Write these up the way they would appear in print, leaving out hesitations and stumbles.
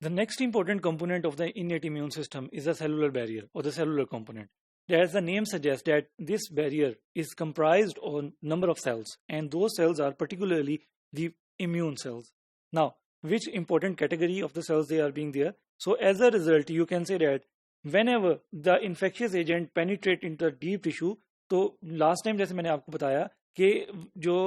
The next important component of the innate immune system is the cellular barrier or the cellular component. As the name suggests that this barrier is comprised of a number of cells, and those cells are particularly the immune cells. Now, which important category of the cells they are being there? So as a result, you can say that whenever the infectious agent penetrate into the deep tissue, तो last time जैसे मैंने आपको बताया कि जो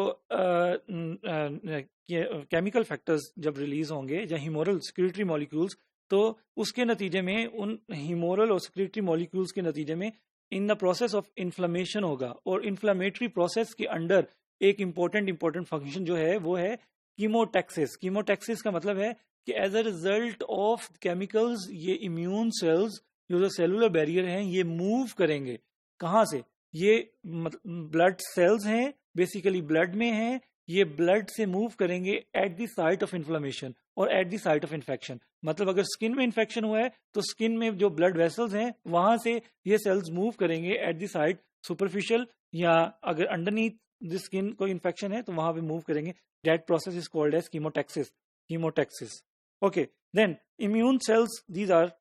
chemical factors जब release होंगे या हीमोरल सिक्रीटरी मॉलिक्यूल्स, तो उसके नतीजे में उन हीमोरल और सिक्रीटरी मॉलिक्यूल्स के नतीजे में in the process of inflammation होगा, और इन्फ्लेमेटरी प्रोसेस के अंडर एक इम्पोर्टेंट फंक्शन जो है वो है कीमोटैक्सिस. कीमोटैक्सिस का मतलब है कि as a result of chemicals ये इम्यून सेल्स जो सेलुलर बैरियर हैं ये मूव करेंगे. कहाँ से? ये ब्लड सेल्स हैं, बेसिकली ब्लड में हैं, ये ब्लड से मूव करेंगे at the site of inflammation और at the site of infection. मतलब अगर स्किन में इन्फेक्शन हुआ है तो स्किन में जो ब्लड वेसल्स हैं वहां से ये सेल्स मूव करेंगे एट द साइट सुपरफिशियल, या अगर अंडरनीथ द स्किन कोई इन्फेक्शन है तो वहां पे मूव करेंगे. That process is called as chemotaxis. Okay, then immune cells these are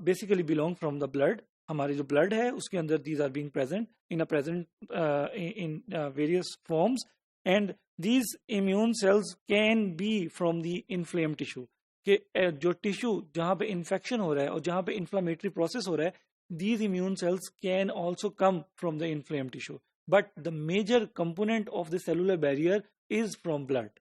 basically belong from the blood. हमारे जो ब्लड है उसके अंदर these are being present in various forms, and these immune cells can be from the inflamed tissue. कि जो tissue जहां पे infection हो रहा है और जहां पे इन्फ्लामेटरी प्रोसेस हो रहा है, these immune cells can also come from the inflamed tissue, but the major component of the cellular barrier is from blood.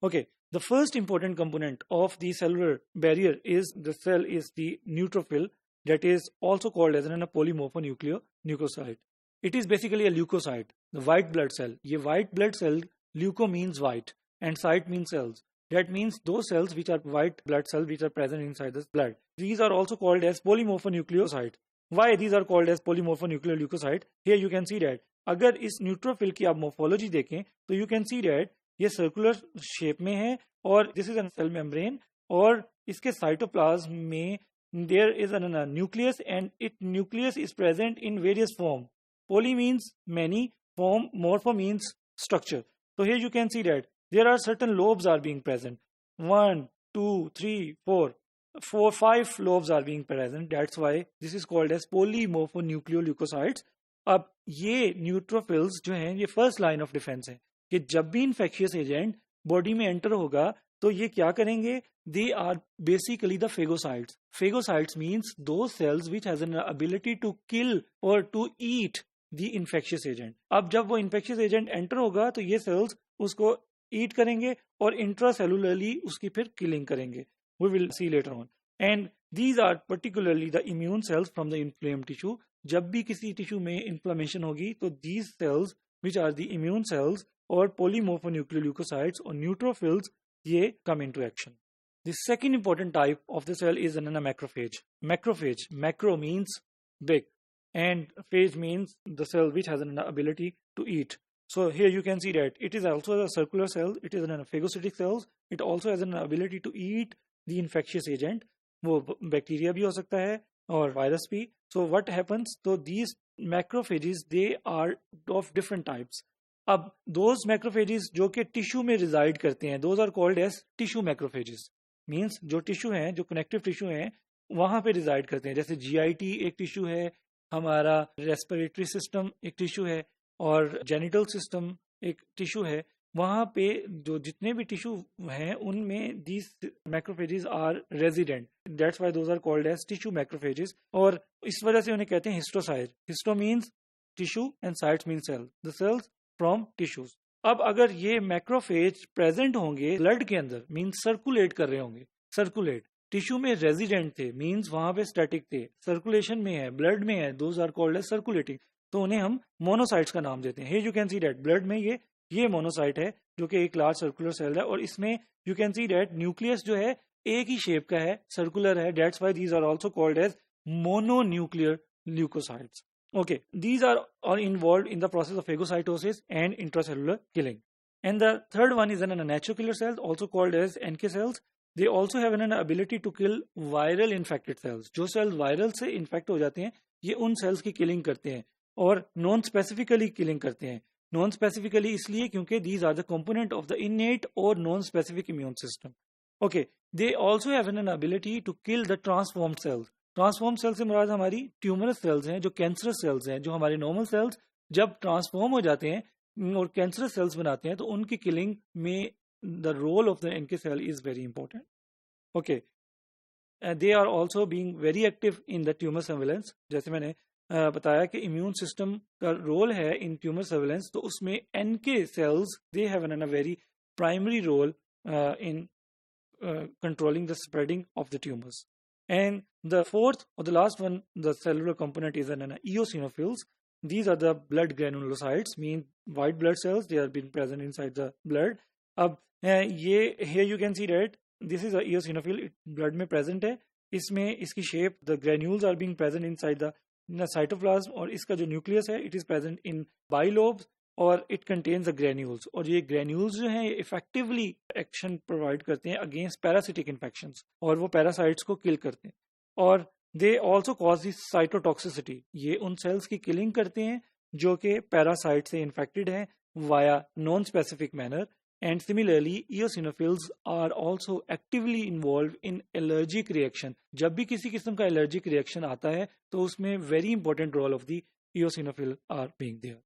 Okay, the first important component of the cellular barrier is the cell is the neutrophil, that is also called as a polymorphonucleocyte. It is basically a leukocyte, the white blood cell. ये white blood cell, leuko means white and cyte means cells. That means those cells which are white blood cells which are present inside the blood. These are also called as polymorphonucleocyte. Why these are called as polymorphonucleocyte? Here you can see that अगर इस neutrophil की आप morphology देखें तो you can see that ये circular shape में है और this is a cell membrane, और इसके साइटोप्लाज्म में there is a nucleus and its nucleus is present in various form. Poly means many, form, morpho means structure. So here you can see that there are certain lobes are being present. 1, 2, 3, 4, 5 lobes are being present. That's why this is called as polymorphonucleoleucocytes. अब ये neutrophils जो हैं ये first line of defence है कि जब भी infectious agent body में एंटर होगा तो ये क्या करेंगे? They are basically the phagocytes. Phagocytes means दो cells which has an ability to kill और to eat the infectious agent. अब जब वो इन्फेक्शियस एजेंट एंटर होगा तो ये सेल्स उसको ईट करेंगे और इंट्रासेलुलरली उसकी फिर किलिंग करेंगे. We will see later on. And these are particularly the immune cells from the inflamed tissue. जब भी किसी टिश्यू में इन्फ्लेमेशन होगी तो these cells which are the immune cells और पोलीमोर्फोन्यूक्लियोल्यूकोसाइट्स और न्यूट्रोफिल्स ये come into action. The second important type of the cell is a macrophage. Macrophage, macro means big, and phage means the cell which has an ability to eat. So here you can see that it is also a circular cell. It is a phagocytic cells. It also has an ability to eat the infectious agent. वो bacteria भी हो सकता है और virus भी. So what happens? So these macrophages, they are of different types. अब those macrophages जो कि टिश्यू में reside करते हैं, those are called as tissue macrophages. Means जो टिश्यू हैं, जो कनेक्टिव टिश्यू हैं, वहां पे रिजाइड करते हैं. जैसे जीआईटी एक टिश्यू है, हमारा रेस्पिरेटरी सिस्टम एक टिश्यू है और जेनिटल सिस्टम एक टिश्यू है. वहां पे जो जितने भी टिश्यू हैं उनमें these macrophages are resident. That's why those are called as tissue macrophages. और इस वजह से उन्हें कहते हैं histiocyte. Histo means tissue and cytes means cell, the cells from tissues. अब अगर ये मैक्रोफेज प्रेजेंट होंगे ब्लड के अंदर, मींस सर्कुलेट कर रहे होंगे, सर्कुलेट टिश्यू में रेजिडेंट थे, मींस वहां पे स्टैटिक थे, सर्कुलेशन में है, ब्लड में है, those are called as circulating, तो उन्हें हम मोनोसाइट्स का नाम देते हैं. Here you can see that blood में ये मोनोसाइट है जो कि एक लार्ज सर्कुलर सेल है और इसमें you can see that nucleus जो है एक ही शेप का है, सर्कुलर है. That's why these are also called as mononuclear leukocytes. Okay, these are involved in the process of phagocytosis and intracellular killing. And the third one is a natural killer cells, also called as NK cells. They also have an ability to kill viral infected cells. जो cells viral से infect हो जाते हैं, ये उन cells की killing करते हैं और non specifically killing करते हैं. Non specifically इसलिए क्योंकि these are the component of the innate or non specific immune system. Okay, they also have an ability to kill the transformed cells. Transform cell से मुराद हमारी ट्यूमरस सेल्स हैं, जो cancerous cells हैं, जो हमारे नॉर्मल सेल्स जब transform हो जाते हैं और कैंसरस सेल्स बनाते हैं तो उनकी किलिंग में the role of the NK cell is very important. Okay, they are also being very active in the tumour surveillance. जैसे मैंने बताया कि इम्यून सिस्टम का रोल है इन ट्यूमर सर्वेलेंस, तो उसमें NK cells they have an a very primary role in controlling the spreading of the tumors. And the fourth or the last one, the cellular component is an eosinophils. These are the blood granulocytes, mean white blood cells. They have been present inside the blood. अब ये here you can see that this is a eosinophil. Blood में present है. इसमें इसकी shape, the granules are being present inside the cytoplasm, और इसका जो nucleus है, it is present in bilobes, और इट कंटेन्स द ग्रेन्यूल्स. और ये ग्रेन्यूल्स जो हैं इफेक्टिवली एक्शन प्रोवाइड करते हैं अगेंस्ट पैरासिटिक इन्फेक्शंस, और वो पैरासाइट्स को किल करते हैं. और they also cause the cytotoxicity. ये उन सेल्स की किलिंग करते हैं जो कि पैरासाइट से इन्फेक्टेड हैं via non specific manner. And similarly eosinophils are also actively involve in allergic reaction. जब भी किसी किस्म का एलर्जिक रिएक्शन आता है तो उसमें very important role of the eosinophil are being there.